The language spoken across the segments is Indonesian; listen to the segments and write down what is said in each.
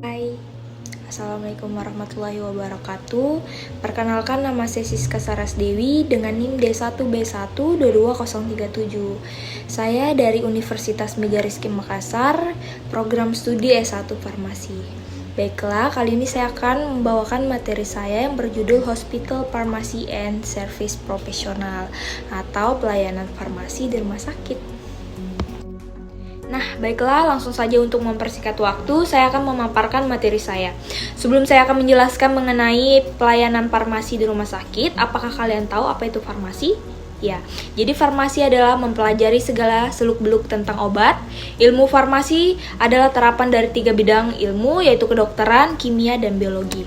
Hai, Assalamualaikum warahmatullahi wabarakatuh. Perkenalkan, nama saya Siska Sarasdewi dengan NIM D1B1 22037. Saya dari Universitas Megarizky Makassar, program studi S1 Farmasi. Baiklah, kali ini saya akan membawakan materi saya yang berjudul Hospital Pharmacy and Service Professional atau pelayanan farmasi di rumah sakit. Nah, baiklah, langsung saja untuk mempersingkat waktu, saya akan memaparkan materi saya. Sebelum saya akan menjelaskan mengenai pelayanan farmasi di rumah sakit, apakah kalian tahu apa itu farmasi? Ya, jadi farmasi adalah mempelajari segala seluk-beluk tentang obat. Ilmu farmasi adalah terapan dari 3 bidang ilmu, yaitu kedokteran, kimia, dan biologi.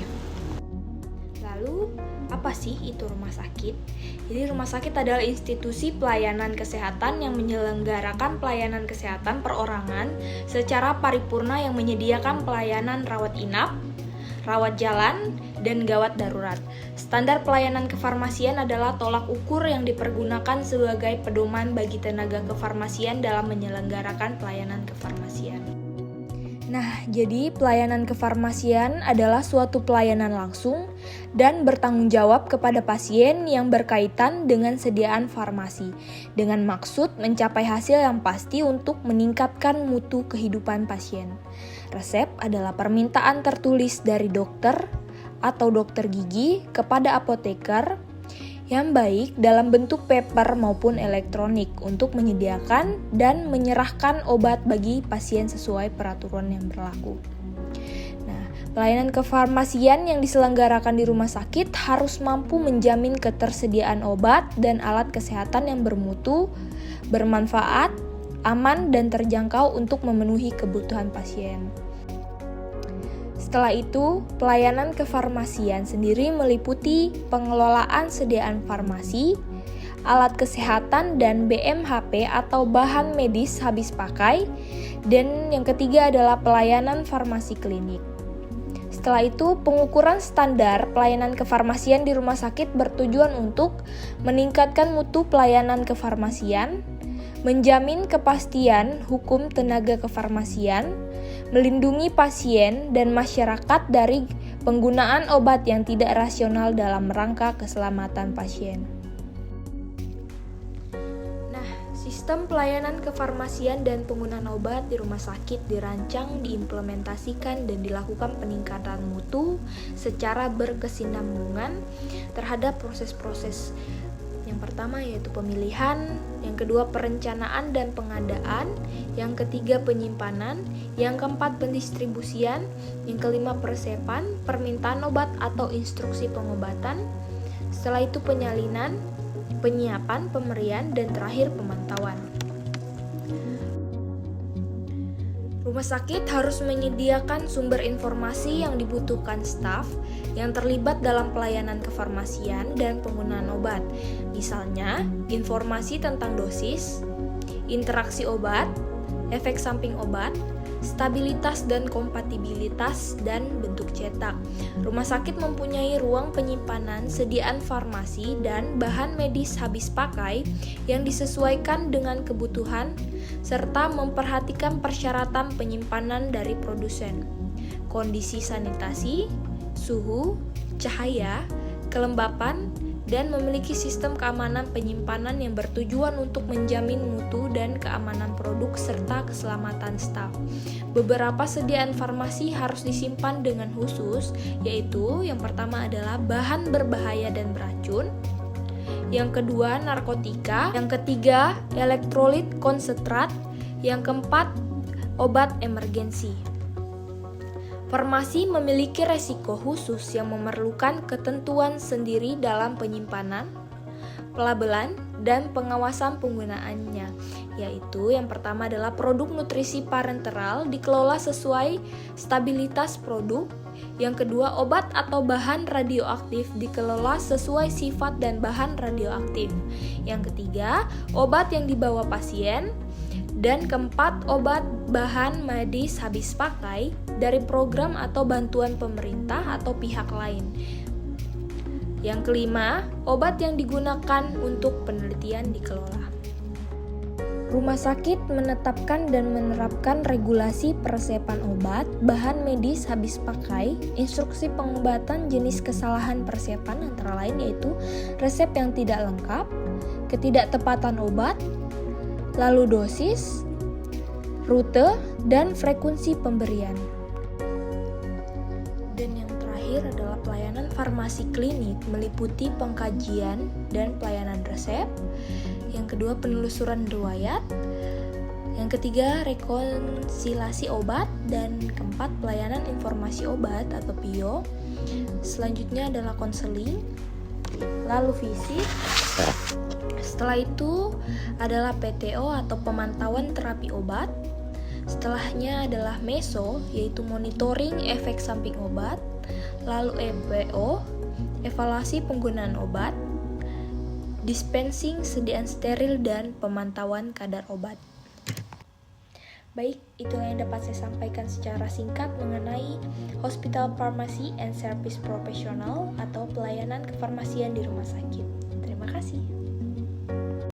Lalu, apa sih itu rumah sakit? Jadi rumah sakit adalah institusi pelayanan kesehatan yang menyelenggarakan pelayanan kesehatan perorangan secara paripurna yang menyediakan pelayanan rawat inap, rawat jalan, dan gawat darurat. Standar pelayanan kefarmasian adalah tolak ukur yang dipergunakan sebagai pedoman bagi tenaga kefarmasian dalam menyelenggarakan pelayanan kefarmasian. Nah, jadi pelayanan kefarmasian adalah suatu pelayanan langsung dan bertanggung jawab kepada pasien yang berkaitan dengan sediaan farmasi, dengan maksud mencapai hasil yang pasti untuk meningkatkan mutu kehidupan pasien. Resep adalah permintaan tertulis dari dokter atau dokter gigi kepada apoteker yang baik dalam bentuk paper maupun elektronik untuk menyediakan dan menyerahkan obat bagi pasien sesuai peraturan yang berlaku. Nah, pelayanan kefarmasian yang diselenggarakan di rumah sakit harus mampu menjamin ketersediaan obat dan alat kesehatan yang bermutu, bermanfaat, aman, dan terjangkau untuk memenuhi kebutuhan pasien. Setelah itu, pelayanan kefarmasian sendiri meliputi pengelolaan sediaan farmasi, alat kesehatan dan BMHP atau bahan medis habis pakai, dan yang ketiga adalah pelayanan farmasi klinik. Setelah itu, pengukuran standar pelayanan kefarmasian di rumah sakit bertujuan untuk meningkatkan mutu pelayanan kefarmasian, menjamin kepastian hukum tenaga kefarmasian, melindungi pasien dan masyarakat dari penggunaan obat yang tidak rasional dalam rangka keselamatan pasien. Nah, sistem pelayanan kefarmasian dan penggunaan obat di rumah sakit dirancang, diimplementasikan, dan dilakukan peningkatan mutu secara berkesinambungan terhadap proses-proses. Yang pertama yaitu pemilihan, yang kedua perencanaan dan pengadaan, yang ketiga penyimpanan, yang keempat pendistribusian, yang kelima peresepan, permintaan obat atau instruksi pengobatan, setelah itu penyalinan, penyiapan, pemberian, dan terakhir pemantauan. Rumah sakit harus menyediakan sumber informasi yang dibutuhkan staf yang terlibat dalam pelayanan kefarmasian dan penggunaan obat. Misalnya, informasi tentang dosis, interaksi obat, efek samping obat, stabilitas dan kompatibilitas, dan bentuk cetak. Rumah sakit mempunyai ruang penyimpanan sediaan farmasi dan bahan medis habis pakai yang disesuaikan dengan kebutuhan serta memperhatikan persyaratan penyimpanan dari produsen, kondisi sanitasi, suhu, cahaya, kelembapan, dan memiliki sistem keamanan penyimpanan yang bertujuan untuk menjamin mutu dan keamanan produk serta keselamatan staf. Beberapa sediaan farmasi harus disimpan dengan khusus, yaitu yang pertama adalah bahan berbahaya dan beracun, yang kedua narkotika, yang ketiga elektrolit konsentrat, yang keempat obat emergensi. Farmasi memiliki resiko khusus yang memerlukan ketentuan sendiri dalam penyimpanan, pelabelan, dan pengawasan penggunaannya, yaitu yang pertama adalah produk nutrisi parenteral dikelola sesuai stabilitas produk, yang kedua obat atau bahan radioaktif dikelola sesuai sifat dan bahan radioaktif, yang ketiga obat yang dibawa pasien, dan keempat, obat bahan medis habis pakai dari program atau bantuan pemerintah atau pihak lain. Yang kelima, obat yang digunakan untuk penelitian dikelola. Rumah sakit menetapkan dan menerapkan regulasi persiapan obat, bahan medis habis pakai, instruksi pengobatan, jenis kesalahan persiapan antara lain yaitu resep yang tidak lengkap, ketidaktepatan obat, lalu dosis, rute, dan frekuensi pemberian. Dan yang terakhir adalah pelayanan farmasi klinik meliputi pengkajian dan pelayanan resep. Yang kedua, penelusuran riwayat. Yang ketiga, rekonsiliasi obat. Dan keempat, pelayanan informasi obat atau PIO. Selanjutnya adalah konseling, lalu fisik. Setelah itu adalah PTO atau pemantauan terapi obat. Setelahnya adalah meso, yaitu monitoring efek samping obat. Lalu EPO, evaluasi penggunaan obat. Dispensing, sediaan steril, dan pemantauan kadar obat. Baik, itulah yang dapat saya sampaikan secara singkat mengenai Hospital Pharmacy and Service Professional atau pelayanan kefarmasian di rumah sakit. Terima kasih.